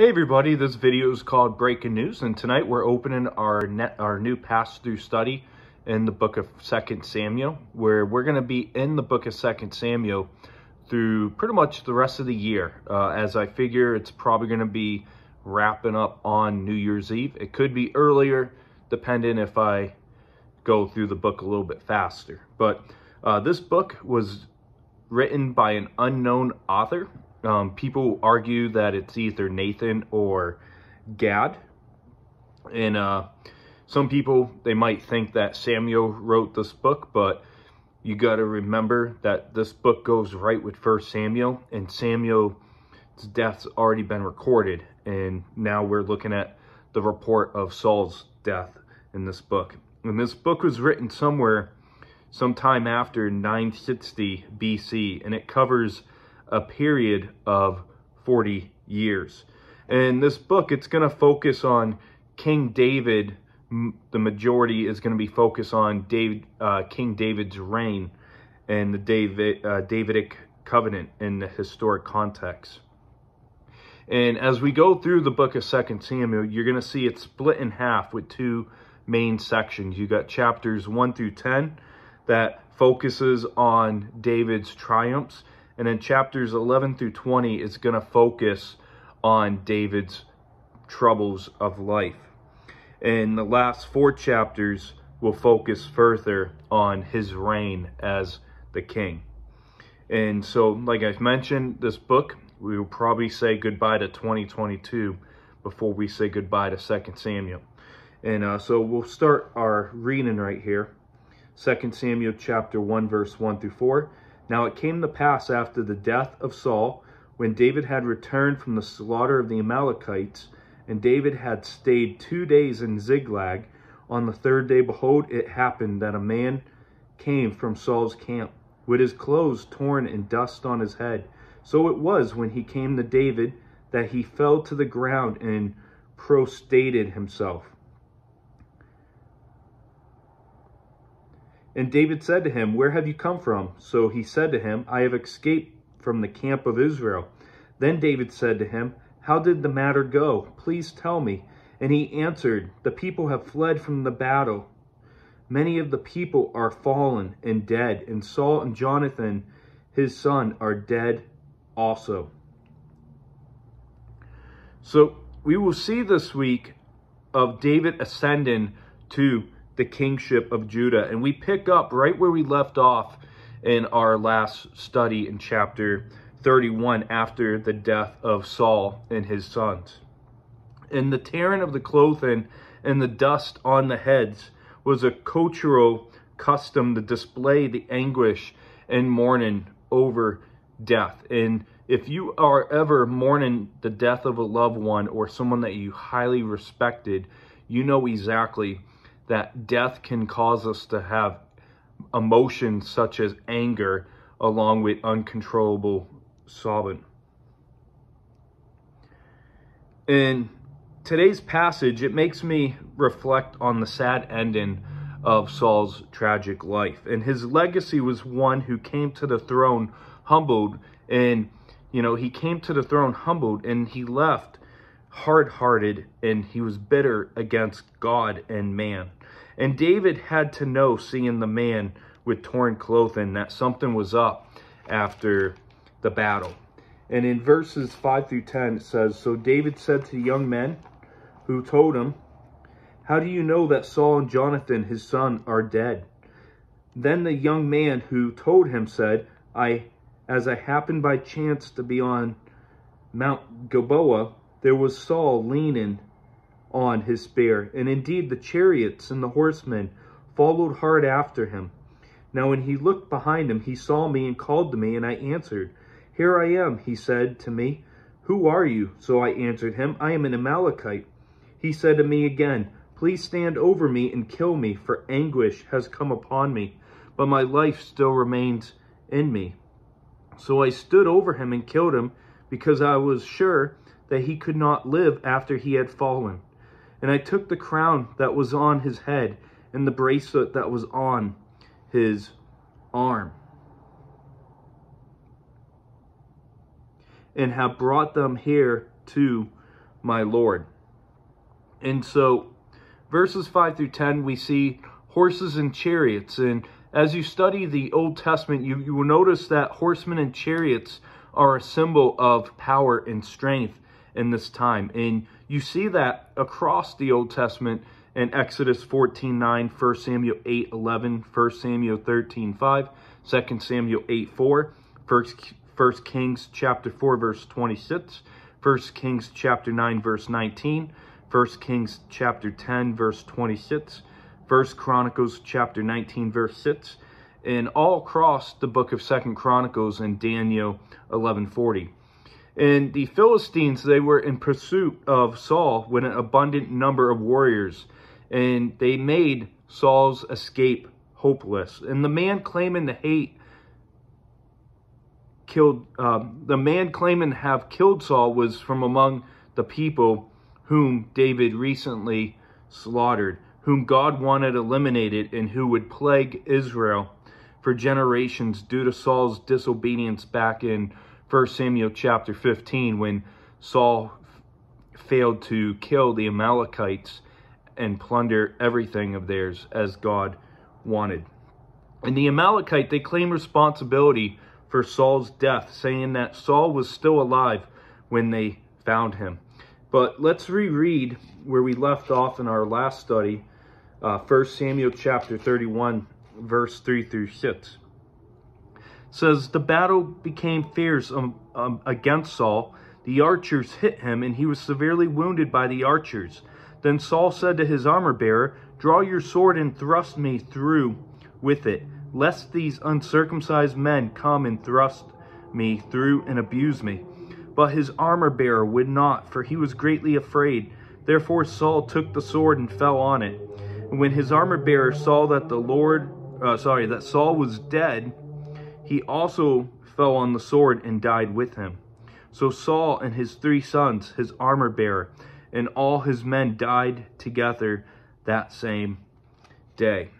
Hey everybody, this video is called Breaking News, and tonight we're opening our new pass-through study in the book of 2 Samuel, where we're going to be in the book of 2 Samuel through pretty much the rest of the year, as I figure it's probably going to be wrapping up on New Year's Eve. It could be earlier, depending if I go through the book a little bit faster. But this book was written by an unknown author. People argue that it's either Nathan or Gad. And some people, they might think that Samuel wrote this book, but you got to remember that this book goes right with 1 Samuel, and Samuel's death's already been recorded. And now we're looking at the report of Saul's death in this book. And this book was written sometime after 960 BC, and it covers a period of 40 years. And this book, it's going to focus on King David. The majority is going to be focused on King David's reign and the Davidic covenant in the historic context. And as we go through the book of 2 Samuel, you're going to see it split in half with two main sections. You got chapters 1 through 10 that focuses on David's triumphs. And then chapters 11 through 20 is going to focus on David's troubles of life. And the last 4 chapters will focus further on his reign as the king. And so, like I mentioned, this book, we will probably say goodbye to 2022 before we say goodbye to 2 Samuel. And so we'll start our reading right here. 2 Samuel chapter 1, verse 1 through 4. Now it came to pass after the death of Saul, when David had returned from the slaughter of the Amalekites, and David had stayed 2 days in Ziklag. On the 3rd day, behold, it happened that a man came from Saul's camp, with his clothes torn and dust on his head. So it was, when he came to David, that he fell to the ground and prostrated himself. And David said to him, Where have you come from? So he said to him, I have escaped from the camp of Israel. Then David said to him, How did the matter go? Please tell me. And he answered, The people have fled from the battle. Many of the people are fallen and dead, and Saul and Jonathan, his son, are dead also. So we will see this week of David ascending to the kingship of Judah, and we pick up right where we left off in our last study in chapter 31 after the death of Saul and his sons. And the tearing of the clothing and the dust on the heads was a cultural custom to display the anguish and mourning over death. And if you are ever mourning the death of a loved one or someone that you highly respected, you know exactly that death can cause us to have emotions such as anger along with uncontrollable sobbing. In today's passage, it makes me reflect on the sad ending of Saul's tragic life. And his legacy was one who came to the throne humbled. And, he came to the throne humbled, and he left hard-hearted, and he was bitter against God and man. And David had to know, seeing the man with torn clothing, that something was up after the battle. And in verses 5 through 10, it says, So David said to the young men who told him, How do you know that Saul and Jonathan, his son, are dead? Then the young man who told him said, As I happened by chance to be on Mount Gilboa, there was Saul leaning on his spear, and indeed the chariots and the horsemen followed hard after him. Now when he looked behind him, he saw me and called to me, and I answered. Here I am, he said to me. Who are you? So I answered him, I am an Amalekite. He said to me again, Please stand over me and kill me, for anguish has come upon me, but my life still remains in me. So I stood over him and killed him, because I was sure that he could not live after he had fallen. And I took the crown that was on his head and the bracelet that was on his arm, and have brought them here to my Lord. And so verses 5 through 10, we see horses and chariots. And as you study the Old Testament, you will notice that horsemen and chariots are a symbol of power and strength in this time. And you see that across the Old Testament in Exodus 14:9, 1 Samuel 8:11, 1 Samuel 13:5, 2 Samuel 8:4, 1 Kings chapter 4, verse 26, 1 Kings chapter 9, verse 19, 1 Kings chapter 10, verse 26, 1 Chronicles chapter 19, verse 6, and all across the book of 2 Chronicles and Daniel 11:40. And the Philistines, they were in pursuit of Saul with an abundant number of warriors, and they made Saul's escape hopeless. And the man claiming to have killed Saul was from among the people whom David recently slaughtered, whom God wanted eliminated, and who would plague Israel for generations due to Saul's disobedience back in 1 Samuel chapter 15, when Saul failed to kill the Amalekites and plunder everything of theirs as God wanted. And the Amalekite, they claim responsibility for Saul's death, saying that Saul was still alive when they found him. But let's reread where we left off in our last study, 1 Samuel chapter 31, verse 3 through 6. It says, the battle became fierce against Saul. The archers hit him, and he was severely wounded by the archers. Then Saul said to his armor-bearer, draw your sword and thrust me through with it, lest these uncircumcised men come and thrust me through and abuse me. But his armor-bearer would not, for he was greatly afraid. Therefore Saul took the sword and fell on it. And when his armor-bearer saw that that Saul was dead, he also fell on the sword and died with him. So Saul and his 3 sons, his armor-bearer, and all his men died together that same day.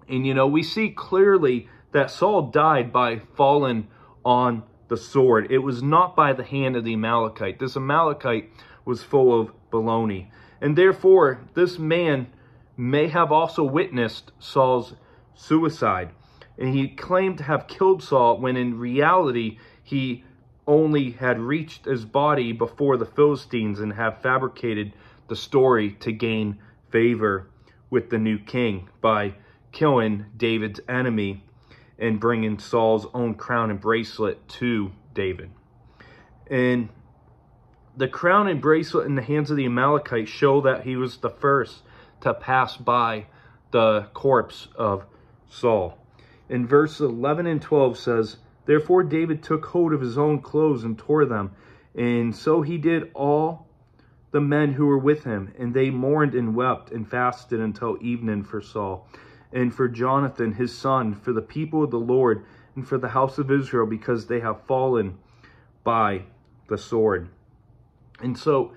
And we see clearly that Saul died by falling on the sword. It was not by the hand of the Amalekite. This Amalekite was full of baloney. And therefore, this man may have also witnessed Saul's suicide. And he claimed to have killed Saul when in reality he only had reached his body before the Philistines and have fabricated the story to gain favor with the new king by killing David's enemy and bringing Saul's own crown and bracelet to David. And the crown and bracelet in the hands of the Amalekite show that he was the first to pass by the corpse of Saul. In verse 11 and 12 says, therefore David took hold of his own clothes and tore them, and so he did all the men who were with him, and they mourned and wept and fasted until evening for Saul, and for Jonathan his son, for the people of the Lord, and for the house of Israel, because they have fallen by the sword. And so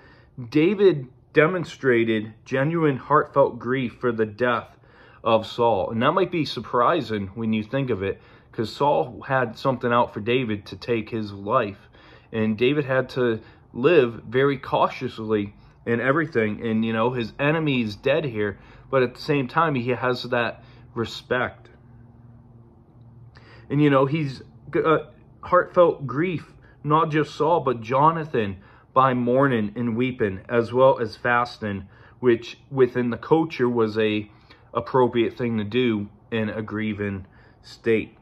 David demonstrated genuine heartfelt grief for the death of Saul. And that might be surprising when you think of it, because Saul had something out for David to take his life. And David had to live very cautiously in everything. And, his enemy is dead here, but at the same time, he has that respect. And, he's heartfelt grief, not just Saul, but Jonathan, by mourning and weeping, as well as fasting, which within the culture was a appropriate thing to do in a grieving state.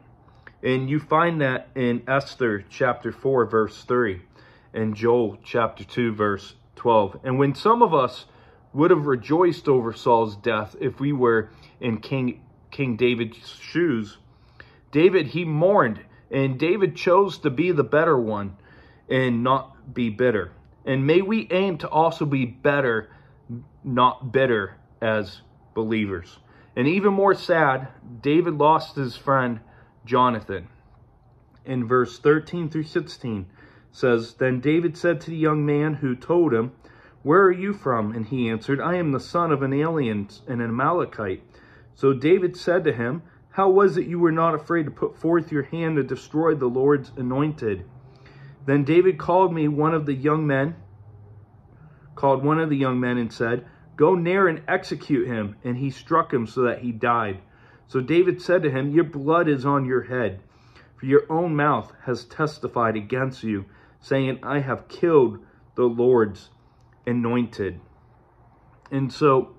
And you find that in Esther chapter 4 verse 3 and Joel chapter 2 verse 12. And when some of us would have rejoiced over Saul's death if we were in King David's shoes, David, he mourned, and David chose to be the better one and not be bitter. And may we aim to also be better, not bitter, as believers. And even more sad, David lost his friend Jonathan. In verse 13 through 16 says, then David said to the young man who told him, where are you from? And he answered, I am the son of an alien, an Amalekite. So David said to him, how was it you were not afraid to put forth your hand to destroy the Lord's anointed? Then David called me one of the young men called one of the young men and said, "Go near and execute him." And he struck him so that he died. So David said to him, "Your blood is on your head, for your own mouth has testified against you, saying, I have killed the Lord's anointed." And so,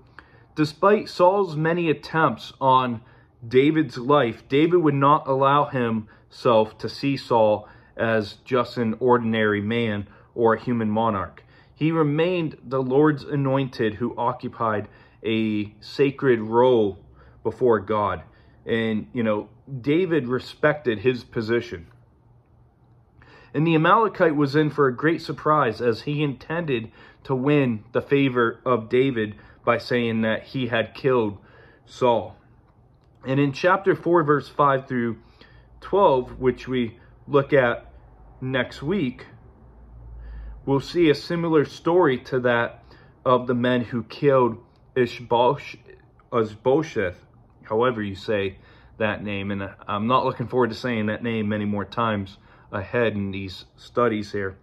despite Saul's many attempts on David's life, David would not allow himself to see Saul as just an ordinary man or a human monarch. He remained the Lord's anointed who occupied a sacred role before God. And, David respected his position. And the Amalekite was in for a great surprise, as he intended to win the favor of David by saying that he had killed Saul. And in chapter 4, verse 5 through 12, which we look at next week, we'll see a similar story to that of the men who killed Ishbosheth, however you say that name. And I'm not looking forward to saying that name many more times ahead in these studies here.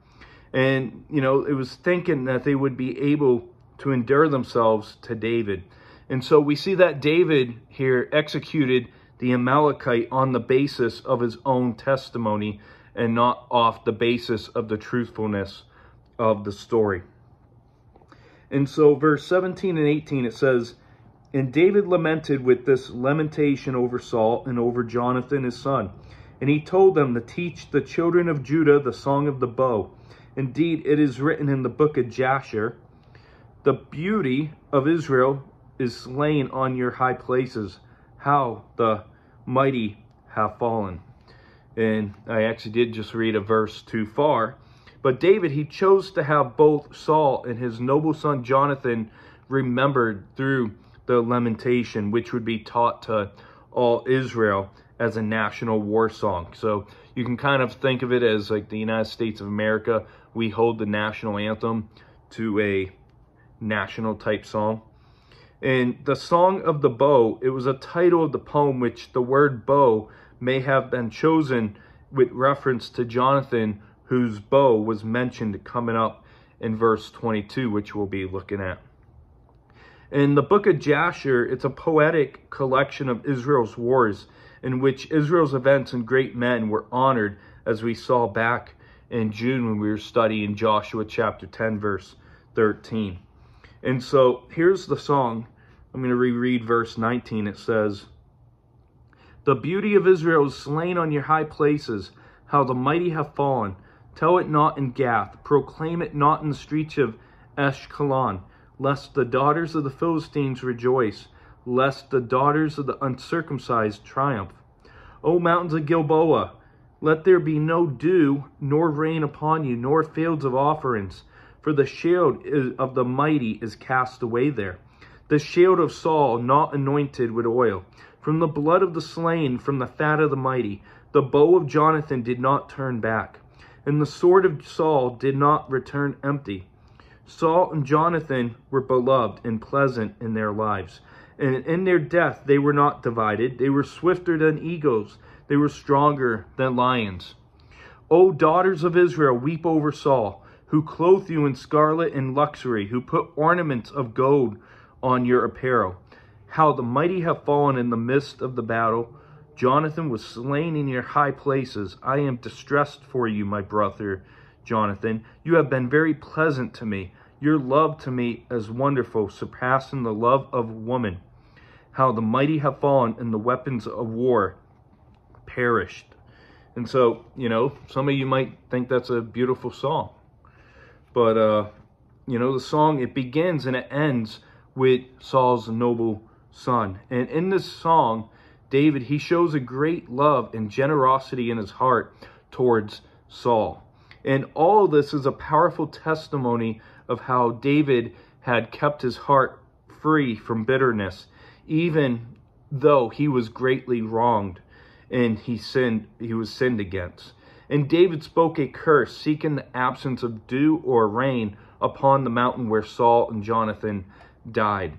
And, it was thinking that they would be able to endure themselves to David. And so we see that David here executed the Amalekite on the basis of his own testimony and not off the basis of the truthfulness of the story. And so verse 17 and 18, it says, "And David lamented with this lamentation over Saul and over Jonathan his son. And he told them to teach the children of Judah the song of the bow. Indeed, it is written in the book of Jasher, the beauty of Israel is slain on your high places. How the mighty have fallen." And I actually did just read a verse too far. But David, he chose to have both Saul and his noble son Jonathan remembered through the lamentation, which would be taught to all Israel as a national war song. So you can kind of think of it as like the United States of America. We hold the national anthem to a national type song. And the Song of the Bow, it was a title of the poem which the word bow may have been chosen with reference to Jonathan, whose bow was mentioned coming up in verse 22, which we'll be looking at. In the book of Jasher, it's a poetic collection of Israel's wars in which Israel's events and great men were honored, as we saw back in June when we were studying Joshua chapter 10, verse 13. And so here's the song. I'm going to reread verse 19. It says, "The beauty of Israel is slain on your high places, how the mighty have fallen. Tell it not in Gath, proclaim it not in the streets of Ashkelon, lest the daughters of the Philistines rejoice, lest the daughters of the uncircumcised triumph. O mountains of Gilboa, let there be no dew, nor rain upon you, nor fields of offerings, for the shield of the mighty is cast away there. The shield of Saul not anointed with oil. From the blood of the slain, from the fat of the mighty, the bow of Jonathan did not turn back, and the sword of Saul did not return empty. Saul and Jonathan were beloved and pleasant in their lives, and in their death they were not divided. They were swifter than eagles. They were stronger than lions. O daughters of Israel, weep over Saul, who clothe you in scarlet and luxury, who put ornaments of gold on your apparel. How the mighty have fallen in the midst of the battle. Jonathan was slain in your high places. I am distressed for you, my brother Jonathan. You have been very pleasant to me. Your love to me is wonderful, surpassing the love of woman. How the mighty have fallen and the weapons of war perished." And so, some of you might think that's a beautiful song. But, the song, it begins and it ends with Saul's noble son. And in this song, David, he shows a great love and generosity in his heart towards Saul. And all of this is a powerful testimony of how David had kept his heart free from bitterness, even though he was greatly wronged and he was sinned against. And David spoke a curse, seeking the absence of dew or rain upon the mountain where Saul and Jonathan died.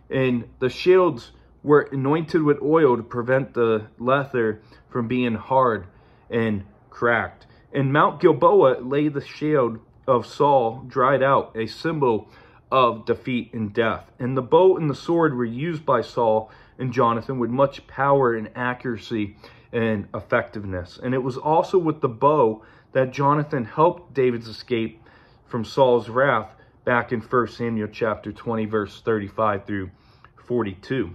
And the shields were anointed with oil to prevent the leather from being hard and cracked. In Mount Gilboa lay the shield of Saul dried out, a symbol of defeat and death. And the bow and the sword were used by Saul and Jonathan with much power and accuracy and effectiveness. And it was also with the bow that Jonathan helped David's escape from Saul's wrath back in 1 Samuel chapter 20, verse 35 through 42.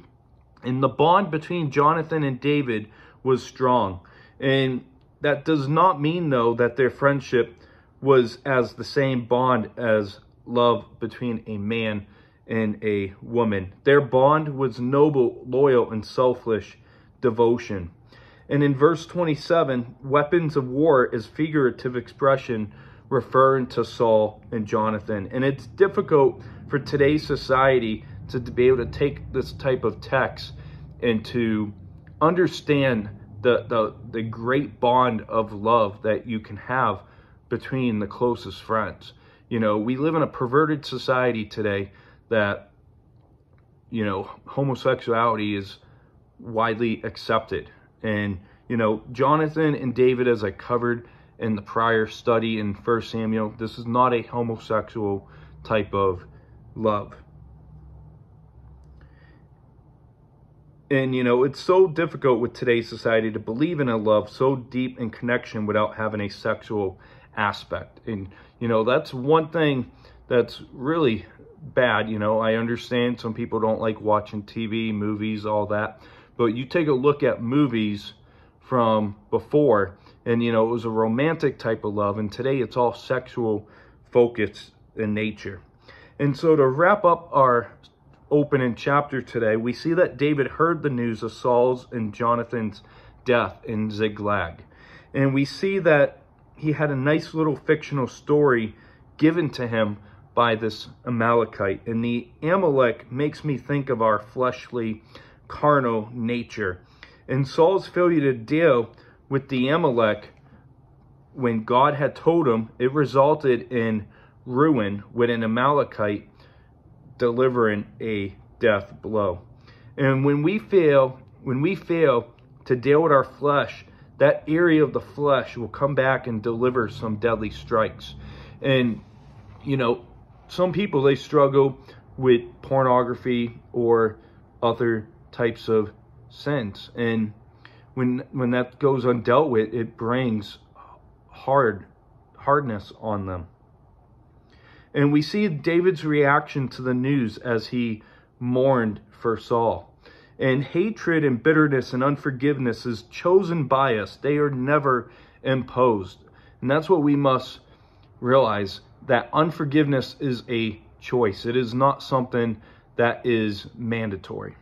And the bond between Jonathan and David was strong. And that does not mean, though, that their friendship was as the same bond as love between a man and a woman. Their bond was noble, loyal, and selfless devotion. And in verse 27, weapons of war is figurative expression referring to Saul and Jonathan. And it's difficult for today's society to be able to take this type of text and to understand the great bond of love that you can have between the closest friends. You know, we live in a perverted society today that, you know, homosexuality is widely accepted. And, you know, Jonathan and David, as I covered in the prior study in 1 Samuel, this is not a homosexual type of love. And, you know, it's so difficult with today's society to believe in a love so deep in connection without having a sexual aspect. And, you know, that's one thing that's really bad. You know, I understand some people don't like watching TV, movies, all that. But you take a look at movies from before, and, you know, it was a romantic type of love. And today it's all sexual focused in nature. And so to wrap up our opening chapter today, we see that David heard the news of Saul's and Jonathan's death in Ziklag. And we see that he had a nice little fictional story given to him by this Amalekite. And the Amalek makes me think of our fleshly, carnal nature. And Saul's failure to deal with the Amalek when God had told him, it resulted in ruin with an Amalekite delivering a death blow. And when we fail to deal with our flesh, that area of the flesh will come back and deliver some deadly strikes. And, you know, some people, they struggle with pornography or other types of sins. And when that goes undealt with, it brings hardness on them. And we see David's reaction to the news as he mourned for Saul. And hatred and bitterness and unforgiveness is chosen by us. They are never imposed. And that's what we must realize, that unforgiveness is a choice. It is not something that is mandatory.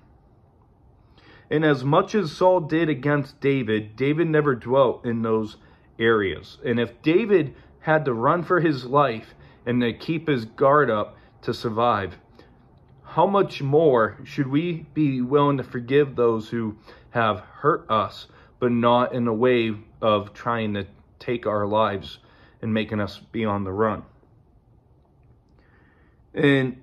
And as much as Saul did against David, David never dwelt in those areas. And if David had to run for his life and to keep his guard up to survive, how much more should we be willing to forgive those who have hurt us, but not in a way of trying to take our lives and making us be on the run? And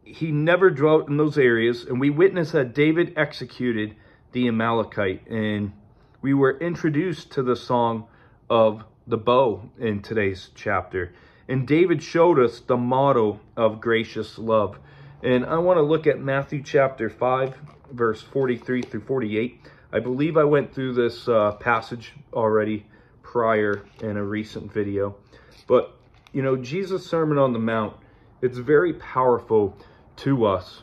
he never dwelt in those areas. And we witness that David executed the Amalekite. And we were introduced to the song of the bow in today's chapter. And David showed us the model of gracious love. And I want to look at Matthew chapter 5, verse 43 through 48. I believe I went through this passage already prior in a recent video. But, you know, Jesus' Sermon on the Mount, it's very powerful to us.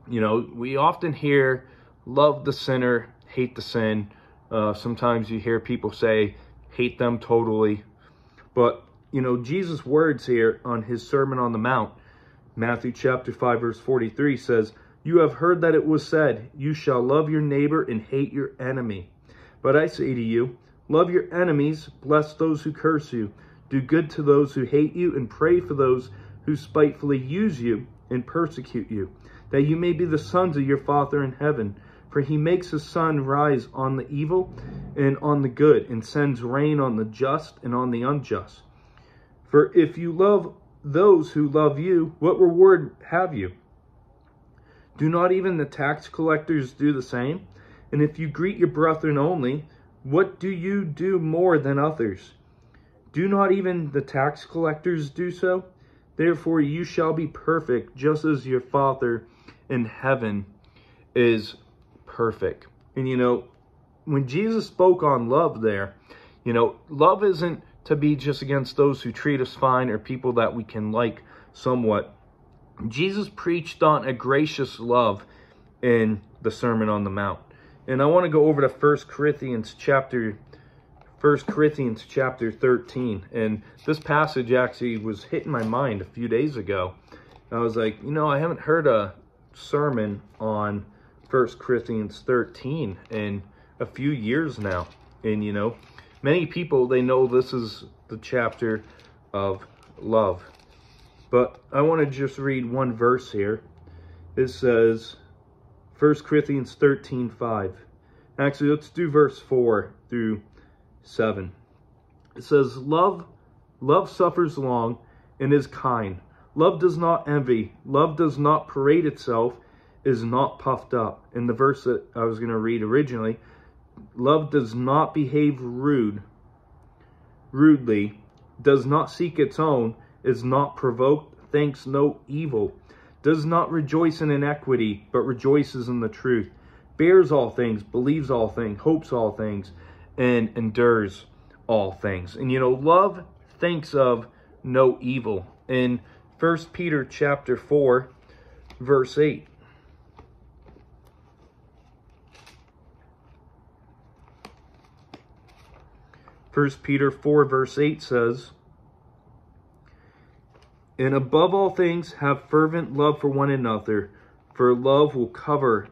You know, we often hear, love the sinner, hate the sin. Sometimes you hear people say, hate them totally. But, you know, Jesus' words here on his Sermon on the Mount, Matthew chapter 5, verse 43 says, "You have heard that it was said, you shall love your neighbor and hate your enemy. But I say to you, love your enemies, bless those who curse you, do good to those who hate you, and pray for those who spitefully use you and persecute you, that you may be the sons of your Father in heaven. For he makes his sun rise on the evil and on the good, and sends rain on the just and on the unjust. For if you love those who love you, what reward have you? Do not even the tax collectors do the same? And if you greet your brethren only, what do you do more than others? Do not even the tax collectors do so? Therefore you shall be perfect, just as your Father in heaven is perfect. And you know, when Jesus spoke on love there, you know, love isn't to be just against those who treat us fine or people that we can like somewhat. Jesus preached on a gracious love in the Sermon on the Mount. And I want to go over to 1 Corinthians chapter 13. And this passage actually was hitting my mind a few days ago. I was like, you know, I haven't heard a sermon on 1 Corinthians 13 in a few years now. And, you know, many people, they know this is the chapter of love. But I want to just read one verse here. It says, 1 Corinthians 13:5. Actually, let's do verse 4 through 7. It says, Love suffers long and is kind. Love does not envy. Love does not parade itself, is not puffed up. In the verse that I was going to read originally, love does not behave rudely, does not seek its own, is not provoked, thinks no evil, does not rejoice in iniquity, but rejoices in the truth, bears all things, believes all things, hopes all things, and endures all things. And you know, love thinks of no evil. In 1 Peter chapter 4, verse 8. First Peter 4, verse 8 says, And above all things, have fervent love for one another, for love will cover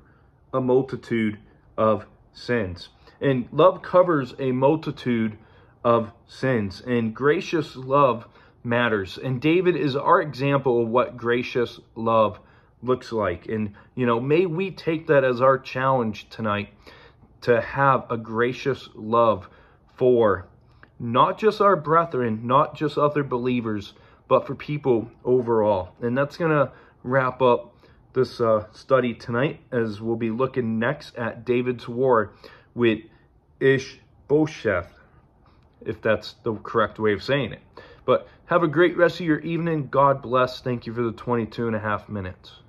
a multitude of sins. And love covers a multitude of sins. And gracious love matters. And David is our example of what gracious love looks like. And, you know, may we take that as our challenge tonight, to have a gracious love for not just our brethren, not just other believers, but for people overall. And that's going to wrap up this study tonight, as we'll be looking next at David's war with Ishbosheth, if that's the correct way of saying it. But have a great rest of your evening. God bless. Thank you for the 22.5 minutes.